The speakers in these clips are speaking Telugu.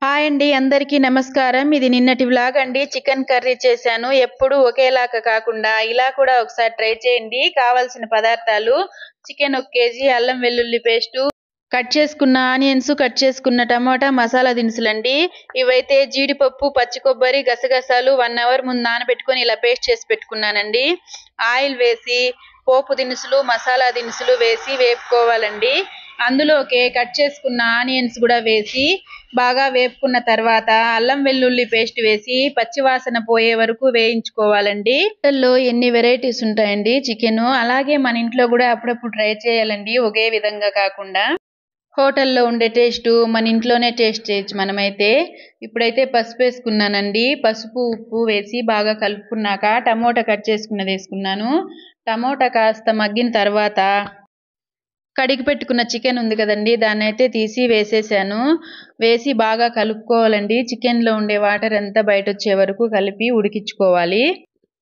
హాయ్ అండి, అందరికీ నమస్కారం. ఇది నిన్నటి వ్లాగ్ అండి. చికెన్ కర్రీ చేశాను. ఎప్పుడు ఒకేలాగా కాకుండా ఇలా కూడా ఒకసారి ట్రై చేయండి. కావాల్సిన పదార్థాలు: చికెన్ 1 కేజీ, అల్లం వెల్లుల్లి పేస్టు, కట్ చేసుకున్న ఆనియన్స్, కట్ చేసుకున్న టమోటా, మసాలా దినుసులండి. ఇవైతే జీడిపప్పు, పచ్చి కొబ్బరి, గసగసాలు 1 అవర్ ముందు నానబెట్టుకొని ఇలా పేస్ట్ చేసి పెట్టుకున్నానండి. ఆయిల్ వేసి పోపు దినుసులు, మసాలా దినుసులు వేసి వేపుకోవాలండి. అందులోకే కట్ చేసుకున్న ఆనియన్స్ కూడా వేసి బాగా వేపుకున్న తర్వాత అల్లం వెల్లుల్లి పేస్ట్ వేసి పచ్చివాసన పోయే వరకు వేయించుకోవాలండి. హోటల్లో ఎన్ని వెరైటీస్ ఉంటాయండి చికెన్, అలాగే మన ఇంట్లో కూడా అప్పుడప్పుడు ట్రై చేయాలండి, ఒకే విధంగా కాకుండా. హోటల్లో ఉండే టేస్ట్ మన ఇంట్లోనే టేస్ట్ చేయొచ్చు మనమైతే. ఇప్పుడైతే పసుపు వేసుకున్నానండి. పసుపు ఉప్పు వేసి బాగా కలుపుకున్నాక టమోటా కట్ చేసుకున్నది వేసుకున్నాను. టమోటా కాస్త మగ్గిన తర్వాత కడిగి పెట్టుకున్న చికెన్ ఉంది కదండి, దాన్ని అయితే తీసి వేసేసాను. వేసి బాగా కలుపుకోవాలండి. చికెన్లో ఉండే వాటర్ అంతా బయట వచ్చే వరకు కలిపి ఉడికించుకోవాలి.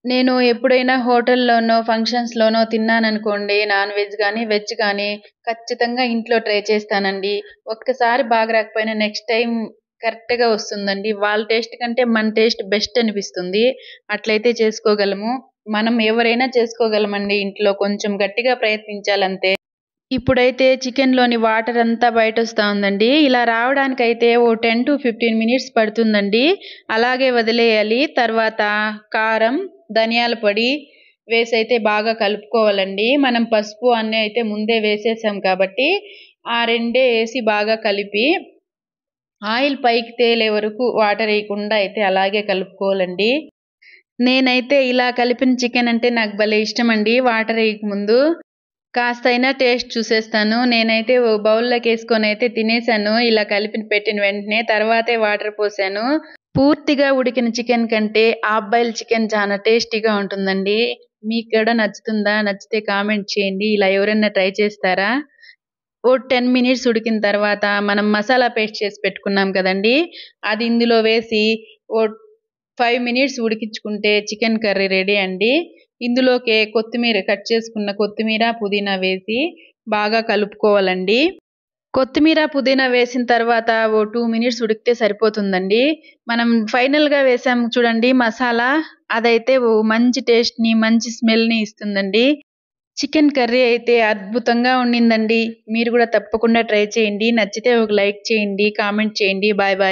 నేను ఎప్పుడైనా హోటల్లోనో ఫంక్షన్స్లోనో తిన్నాననుకోండి, నాన్ వెజ్ కానీ వెజ్ కానీ, ఖచ్చితంగా ఇంట్లో ట్రై చేస్తానండి. ఒక్కసారి బాగా రాకపోయినా నెక్స్ట్ టైం కరెక్ట్గా వస్తుందండి. వాళ్ళ టేస్ట్ కంటే మన టేస్ట్ బెస్ట్ అనిపిస్తుంది. అట్లయితే చేసుకోగలము. మనం ఎవరైనా చేసుకోగలమండి ఇంట్లో, కొంచెం గట్టిగా ప్రయత్నించాలంతే. ఇప్పుడైతే చికెన్లోని వాటర్ అంతా బయట వస్తూ ఉందండి. ఇలా రావడానికైతే ఓ 10 to 15 మినిట్స్ పడుతుందండి. అలాగే వదిలేయాలి. తర్వాత కారం, ధనియాల పొడి వేసి అయితే బాగా కలుపుకోవాలండి. మనం పసుపు అన్నీ అయితే ముందే వేసేసాం కాబట్టి ఆ రెండే వేసి బాగా కలిపి ఆయిల్ పైకి తేలే వరకు వాటర్ వేయకుండా అయితే అలాగే కలుపుకోవాలండి. నేనైతే ఇలా కలిపిన చికెన్ అంటే నాకు భలే ఇష్టం అండి. వాటర్ వేయకముందు కాస్త అయినా టేస్ట్ చూసేస్తాను. నేనైతే ఓ బౌల్లోకి వేసుకొని అయితే తినేసాను ఇలా కలిపి పెట్టిన వెంటనే. తర్వాతే వాటర్ పోసాను. పూర్తిగా ఉడికిన చికెన్ కంటే హాఫ్ బాయిల్ చికెన్ చాలా టేస్టీగా ఉంటుందండి. మీకు కూడా నచ్చుతుందా? నచ్చితే కామెంట్ చేయండి. ఇలా ఎవరైనా ట్రై చేస్తారా? ఓ 10 మినిట్స్ ఉడికిన తర్వాత మనం మసాలా పేస్ట్ చేసి పెట్టుకున్నాం కదండి, అది ఇందులో వేసి ఓ 5 మినిట్స్ ఉడికించుకుంటే చికెన్ కర్రీ రెడీ అండి. ఇందులోకే కొత్తిమీర, కట్ చేసుకున్న కొత్తిమీర, పుదీనా వేసి బాగా కలుపుకోవాలండి. కొత్తిమీర, పుదీనా వేసిన తర్వాత ఓ 2 మినిట్స్ ఉడికితే సరిపోతుందండి. మనం ఫైనల్గా వేసాం చూడండి మసాలా, అదైతే ఓ మంచి టేస్ట్ని, మంచి స్మెల్ని ఇస్తుందండి. చికెన్ కర్రీ అయితే అద్భుతంగా ఉండిందండి. మీరు కూడా తప్పకుండా ట్రై చేయండి. నచ్చితే ఒక లైక్ చేయండి, కామెంట్ చేయండి. Bye bye.